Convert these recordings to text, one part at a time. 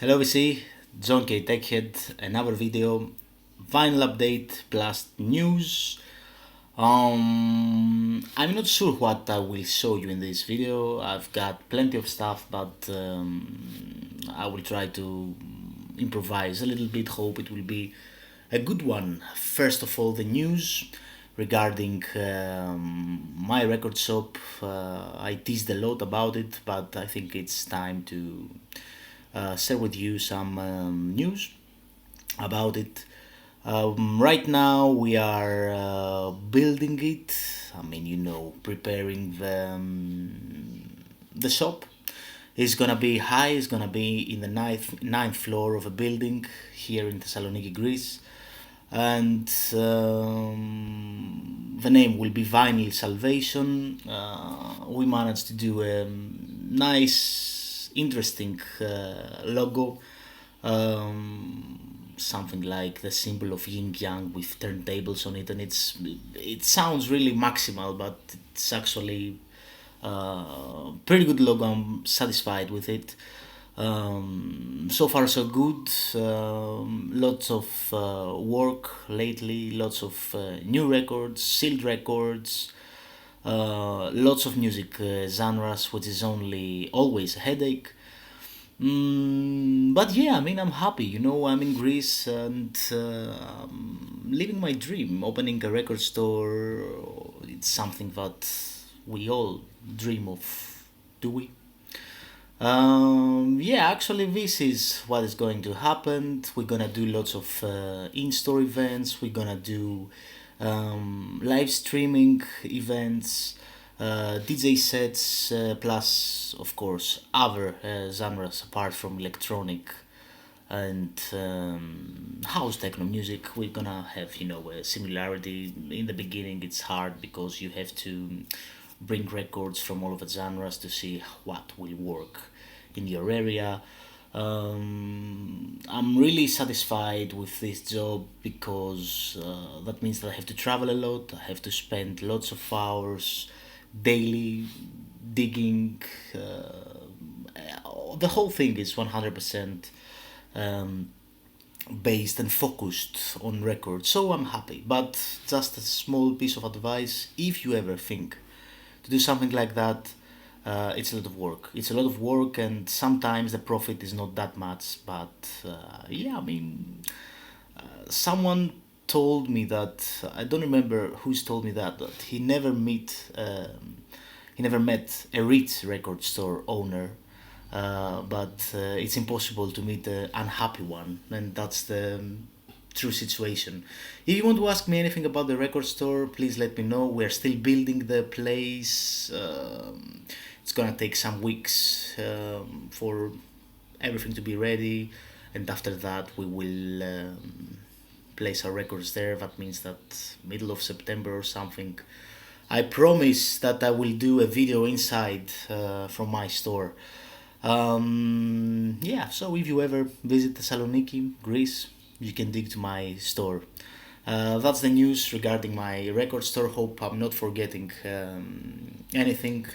Hello VC, John K Techhead, another video, vinyl update plus news. I'm not sure what I will show you in this video. I've got plenty of stuff, but I will try to improvise a little bit. Hope it will be a good one. First of all, the news regarding my record shop. I teased a lot about it, but I think it's time to share with you some news about it. Right now we are building it. I mean, preparing the shop. It's gonna be high. It's gonna be in the ninth floor of a building here in Thessaloniki, Greece, and the name will be Vinyl Salvation. We managed to do a nice, interesting logo, something like the symbol of yin yang with turntables on it, and it sounds really maximal, but it's actually pretty good logo. I'm satisfied with it. So far so good. Lots of work lately, lots of new records, sealed records, lots of music genres, which is only always a headache. But yeah, I mean, I'm happy. I'm in Greece and living my dream. Opening a record store, it's something that we all dream of, do we? Yeah, actually, this is what is going to happen. We're gonna do lots of in-store events. We're gonna do live streaming events, DJ sets, plus, of course, other genres apart from electronic and house techno music. We're gonna have, a similarity. In the beginning, it's hard because you have to bring records from all of the genres to see what will work in your area. I'm really satisfied with this job because that means that I have to travel a lot. I have to spend lots of hours daily digging. The whole thing is 100% um, based and focused on records. So I'm happy. But just a small piece of advice: if you ever think to do something like that, it's a lot of work. It's a lot of work, and sometimes the profit is not that much. But yeah, I mean, someone told me that I don't remember who's told me that he never met a rich record store owner, but it's impossible to meet an unhappy one, and that's the true situation. If you want to ask me anything about the record store, please let me know. We're still building the place. It's gonna take some weeks for everything to be ready, and after that, we will place our records there. That means that middle of September or something. I promise that I will do a video inside from my store. Yeah, so if you ever visit Thessaloniki, Greece, you can dig to my store. That's the news regarding my record store. Hope I'm not forgetting anything.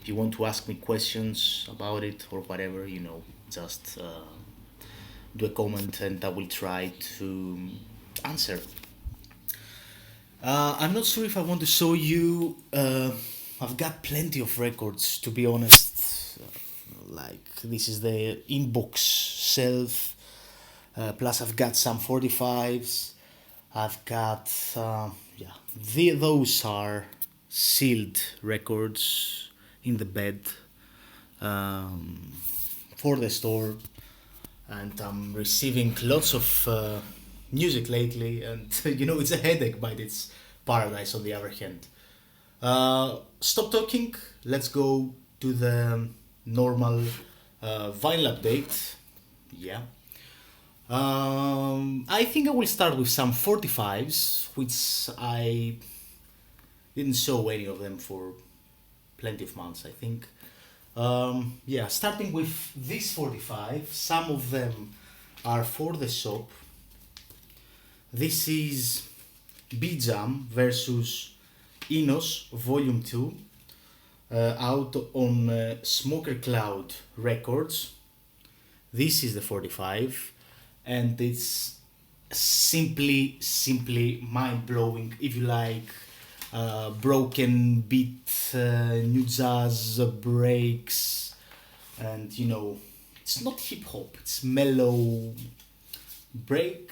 If you want to ask me questions about it or whatever, just do a comment and I will try to answer. I'm not sure if I want to show you. I've got plenty of records, to be honest. Like, this is the inbox shelf. Plus, I've got some 45's. I've got, yeah, those are sealed records in the bed um, for the store. And I'm receiving lots of music lately, and it's a headache, but it's paradise on the other hand. Stop talking. Let's go to the normal vinyl update. Yeah. I think I will start with some 45's, which I didn't show any of them for plenty of months, I think. Yeah, starting with this 45, some of them are for the shop. This is B-Jam versus Enos Volume 2, out on Smoker Cloud Records. This is the 45, and it's simply mind-blowing. If you like broken beat, new jazz, breaks, and it's not hip hop, it's mellow break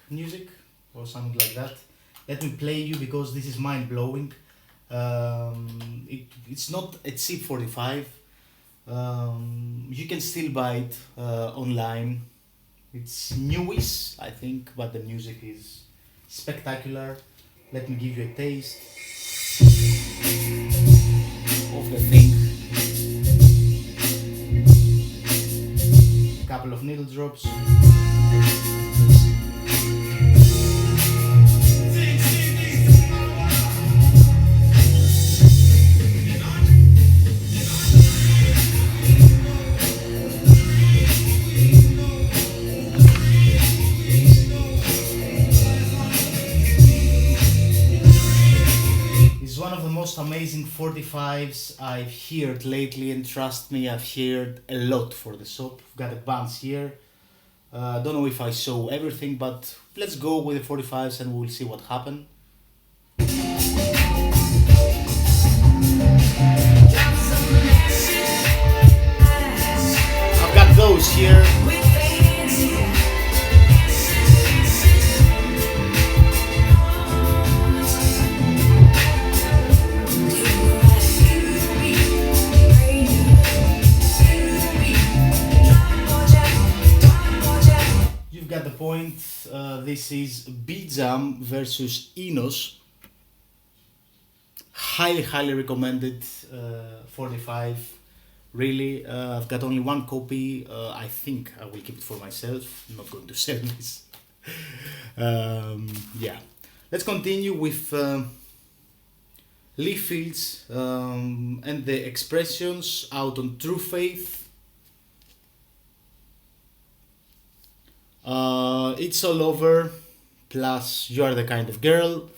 music or something like that. Let me play you because this is mind blowing. It's not a cheap 45. You can still buy it online. It's newish, I think, but the music is spectacular. Let me give you a taste of the thing. A couple of needle drops. One of the most amazing 45s I've heard lately, and trust me, I've heard a lot for the shop. I've got a bunch here. Don't know if I show everything, but let's go with the 45s and we'll see what happens. I've got those here. Got the point. This is B-Jam versus Enos. Highly recommended 45. Really, I've got only one copy. I think I will keep it for myself. I'm not going to sell this. Yeah, let's continue with Lee Fields and the expressions out on True Faith. It's all over, plus You Are the Kind of Girl.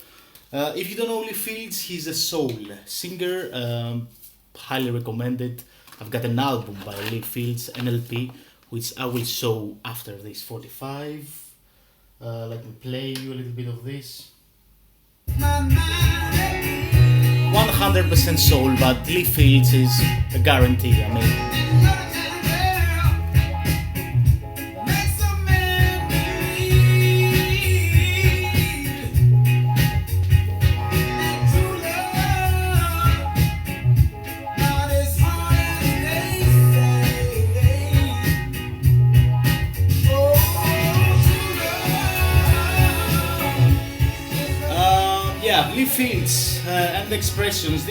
If you don't know Lee Fields, he's a soul singer, highly recommended. I've got an album by Lee Fields, an LP, which I will show after this 45. Let me play you a little bit of this. 100% soul, but Lee Fields is a guarantee, I mean. Yeah, Lee Fields and the expressions.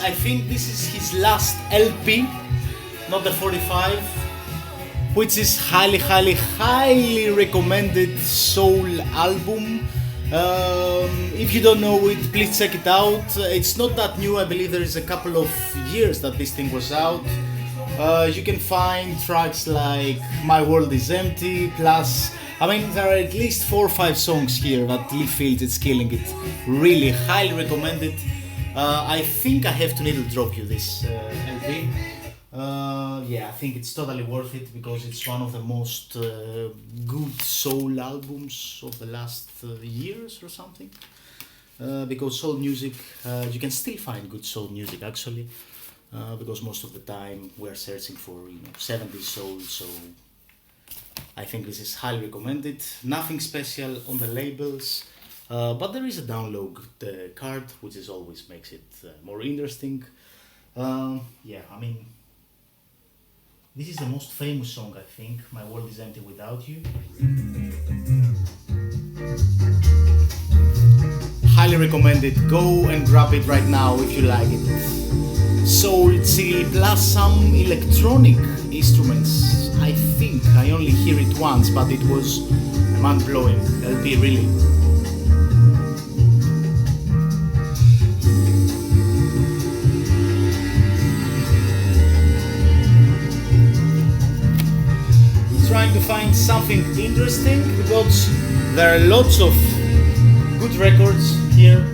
I think this is his last LP, not the 45, which is highly recommended soul album. If you don't know it, please check it out. It's not that new. I believe there is a couple of years that this thing was out. You can find tracks like My World Is Empty, plus I mean, there are at least 4 or 5 songs here that Lee Fields is killing it. Really, highly recommended. I think I have to needle drop you this LP. Yeah, I think it's totally worth it because it's one of the most good soul albums of the last years or something. Because soul music, you can still find good soul music actually. Because most of the time we're searching for 70s soul, so I think this is highly recommended. Nothing special on the labels, but there is a download card, which is always makes it more interesting. Yeah, I mean, this is the most famous song, I think. My World Is Empty Without You. Highly recommended. Go and grab it right now if you like it. Soul, chill, plus some electronic instruments. I think I only hear it once, but it was mind-blowing. LP, really. Trying to find something interesting because there are lots of good records here.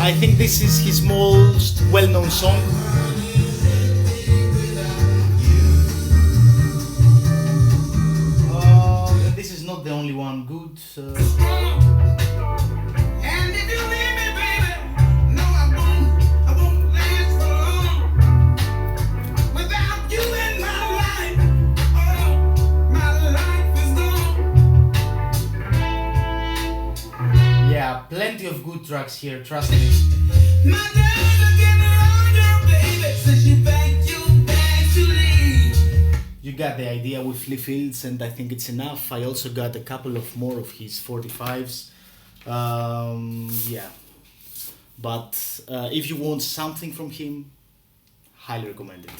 I think this is his most well-known song. And this is not the only one good. Yeah, plenty of good tracks here, trust me. You got the idea with Lee Fields, and I think it's enough. I also got a couple of more of his 45's. Yeah, but if you want something from him, highly recommend it.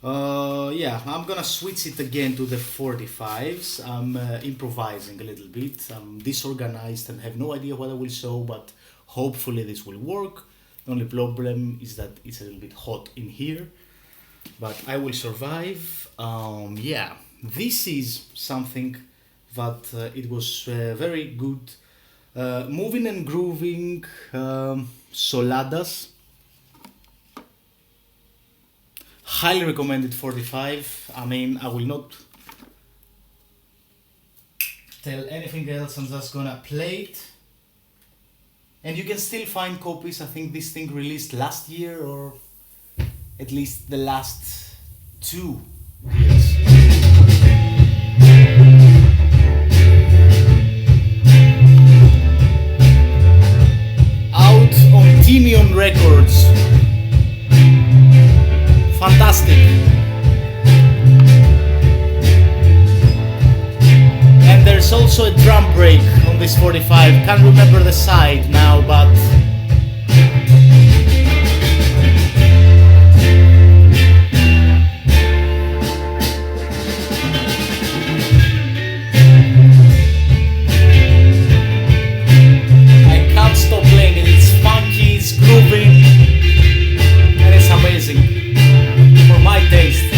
Yeah, I'm gonna switch it again to the 45's. I'm improvising a little bit. I'm disorganized and have no idea what I will show, but hopefully this will work. The only problem is that it's a little bit hot in here, but I will survive. Yeah, this is something that it was very good. Moving and grooving, Soladas. Highly recommended 45. I mean, I will not tell anything else. I'm just gonna play it. And you can still find copies. I think this thing released last year, or at least the last 2 years. Out on Timion Records. Fantastic. And there's also a drum break on this 45. Can't remember the side now, but I can't stop playing it. It's funky, it's grooving, and it's amazing. For my taste.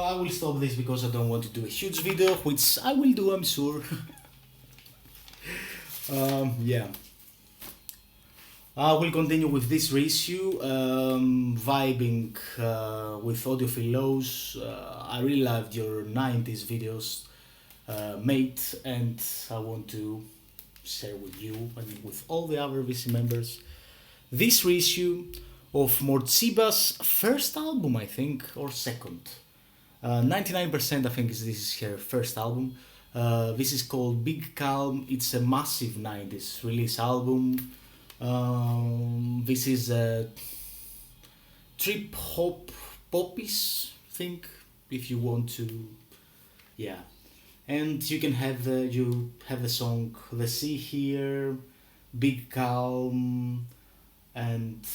I will stop this because I don't want to do a huge video, which I will do, I'm sure. Yeah. I will continue with this reissue, vibing with audiophiles. I really loved your 90s videos, mate, and I want to share with you and with all the other VC members this reissue of Mortsiba's first album, I think, or second. 99% I think this is her first album. This is called Big Calm. It's a massive 90s release album. This is a trip hop poppies thing, if you want to, yeah. And you can have the song The Sea here, Big Calm, and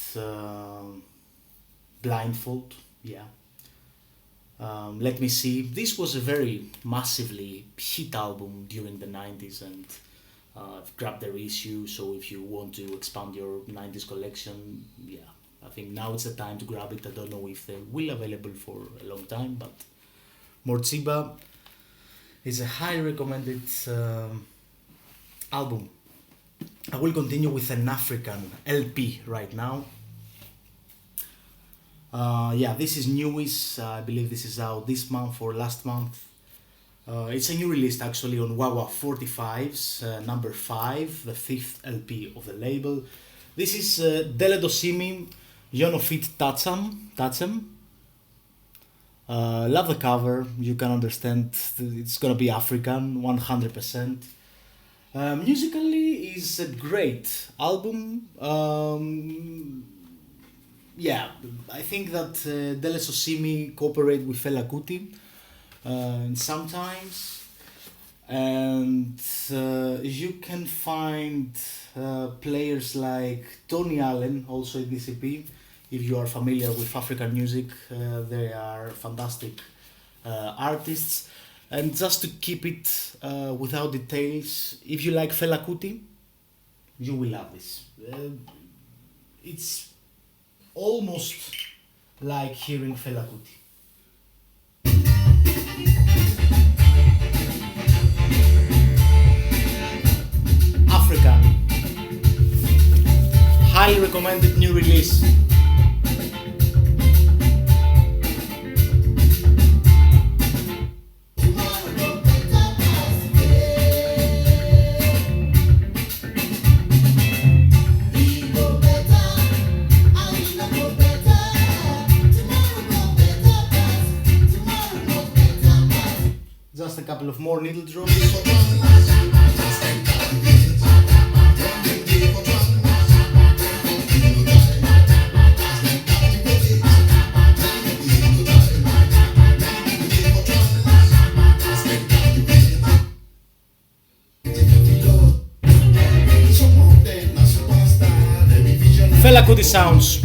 Blindfold, yeah. Let me see. This was a very massively hit album during the 90s, and I've grabbed the reissue, so if you want to expand your 90s collection, yeah, I think now it's the time to grab it. I don't know if they will be available for a long time, but Mortsiba is a highly recommended album. I will continue with an African LP right now. Yeah, this is newish. I believe this is out this month or last month. It's a new release actually on Wawa 45's, number 5, the 5th LP of the label. This is Deledosimi Yonofit Tatsam. Love the cover. You can understand it's gonna be African 100%. Musically is a great album. Yeah, I think that Dele Sosimi cooperate with Fela Kuti sometimes, and you can find players like Tony Allen also in this EP. If you are familiar with African music, they are fantastic artists. And just to keep it without details, if you like Fela Kuti, you will love this. It's almost like hearing Fela Kuti. African. highly recommended new release. Just a couple of more needle drops. Fela Kuti sounds.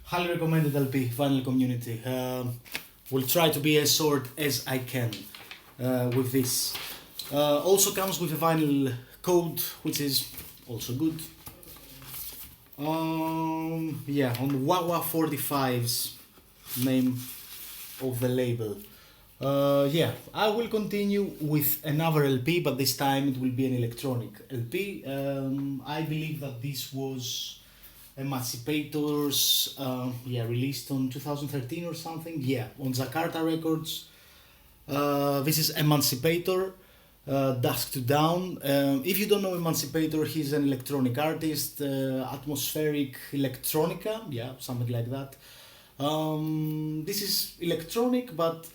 Highly recommended LP, Vinyl Community. Will try to be as short as I can with this. Also comes with a vinyl code, which is also good. Yeah, on Wawa 45's name of the label. Yeah, I will continue with another LP, but this time it will be an electronic LP. I believe that this was Emancipators, yeah, released on 2013 or something. Yeah, on Jakarta Records. This is Emancipator, Dusk to Dawn. If you don't know Emancipator, he's an electronic artist, atmospheric electronica, yeah, something like that. This is electronic, but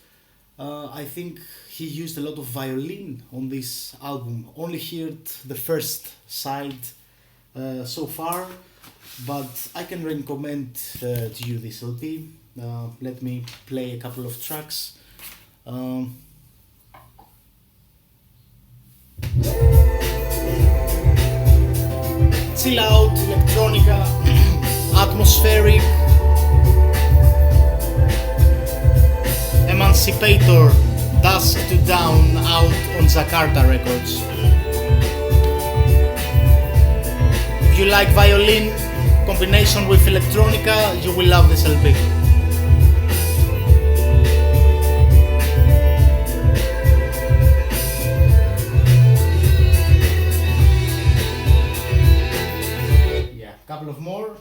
I think he used a lot of violin on this album. Only heard the first side so far, but I can recommend to you this LP. Let me play a couple of tracks. Chill out, electronica, atmospheric. Emancipator, Dusk to Dawn, out on Jakarta Records. If you like violin combination with electronica, you will love this LP. Yeah, a couple of more.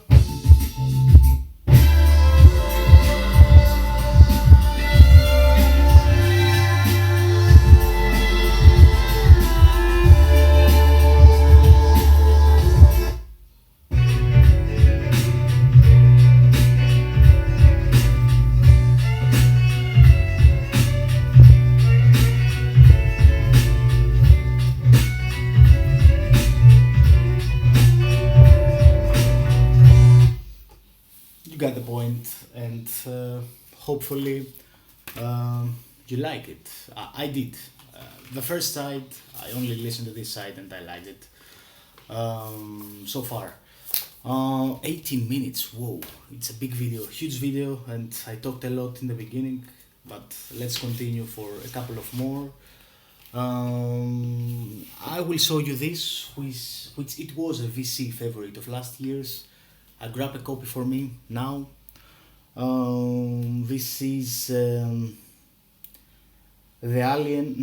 You got the point, and hopefully you like it. I did. The first side, I only listened to this side and I liked it so far. 18 minutes, whoa, it's a big video, huge video, and I talked a lot in the beginning, but let's continue for a couple of more. I will show you this, which it was a VC favorite of last year's. I grabbed a copy for me now. This is the Alien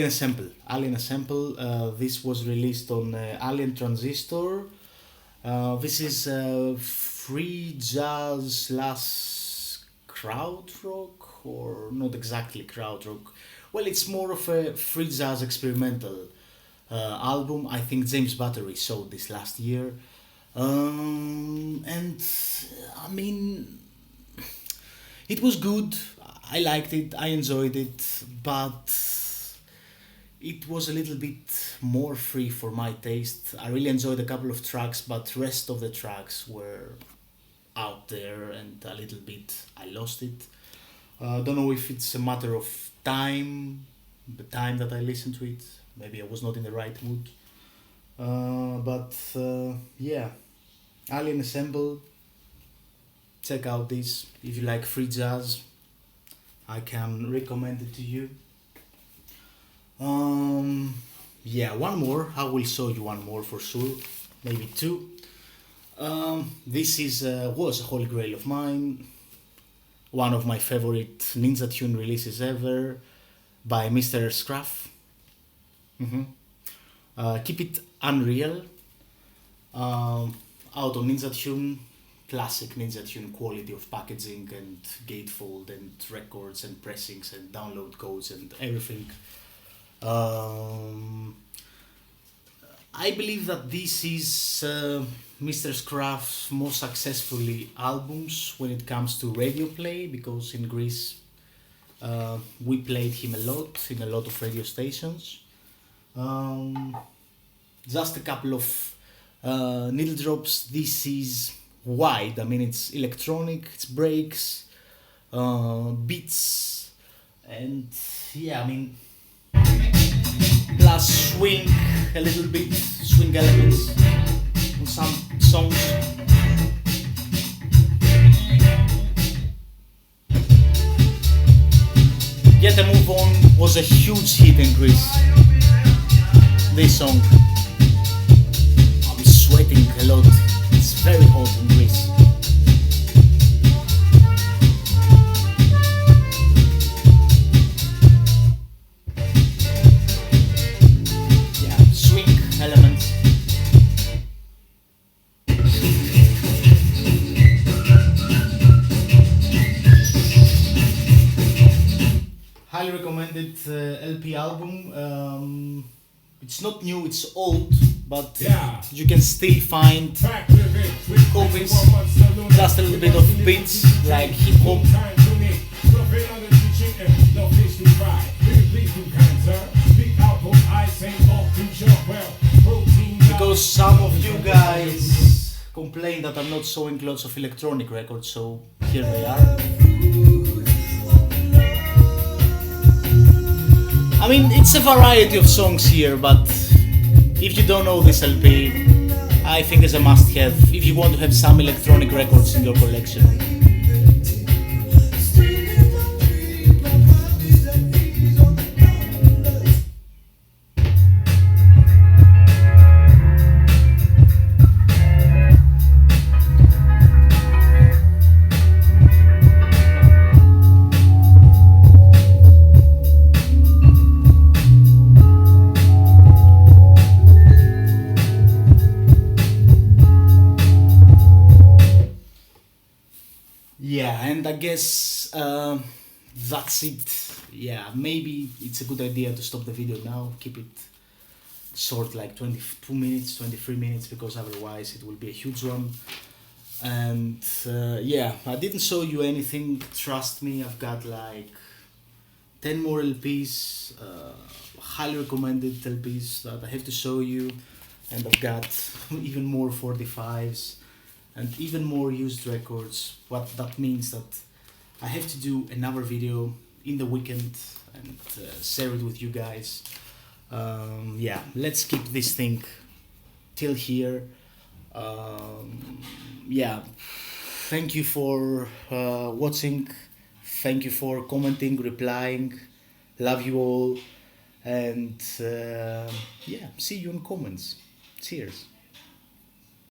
Assemble. Alien Assemble. This was released on Alien Transistor. This is free jazz slash krautrock, or not exactly krautrock. Well, it's more of a free jazz experimental album. I think James Battery showed this last year. And I mean, it was good. I liked it, I enjoyed it, but it was a little bit more free for my taste. I really enjoyed a couple of tracks, but rest of the tracks were out there and a little bit I lost it. Don't know if it's a matter of time, the time that I listened to it. Maybe I was not in the right mood. But yeah, Alien Assemble, check out this. If you like free jazz, I can recommend it to you. Yeah, one more. I will show you one more for sure, maybe two. This is was a holy grail of mine. one of my favorite Ninja Tune releases ever by Mr. Scruff. Keep It Unreal, out of Ninja Tune, classic Ninja Tune quality of packaging and gatefold and records and pressings and download codes and everything. I believe that this is Mr. Scruff's most successfully albums when it comes to radio play, because in Greece we played him a lot in a lot of radio stations. Just a couple of needle drops. This is wide. I mean, it's electronic, it's breaks, beats, and yeah, I mean, plus swing a little bit, swing elements on some songs. Get a Move On was a huge hit in Greece. This song, I'm sweating a lot, it's very hot in Greece. Yeah, swing elements. Highly recommended LP album. It's not new, it's old, but you can still find copies, just a little bit of beats like hip hop. Because some of you guys complain that I'm not showing lots of electronic records, so here they are. I mean, it's a variety of songs here, but if you don't know this LP, I think it's a must-have if you want to have some electronic records in your collection. Yeah, and I guess that's it. Yeah, maybe it's a good idea to stop the video now, keep it short, like 22 minutes, 23 minutes, because otherwise it will be a huge one. And yeah, I didn't show you anything, trust me, I've got like 10 more LPs, highly recommended LPs that I have to show you, and I've got even more 45's and even more used records. What that means that I have to do another video in the weekend and share it with you guys. Yeah, let's keep this thing till here. Yeah, thank you for watching, thank you for commenting, replying, love you all, and yeah, see you in comments. Cheers.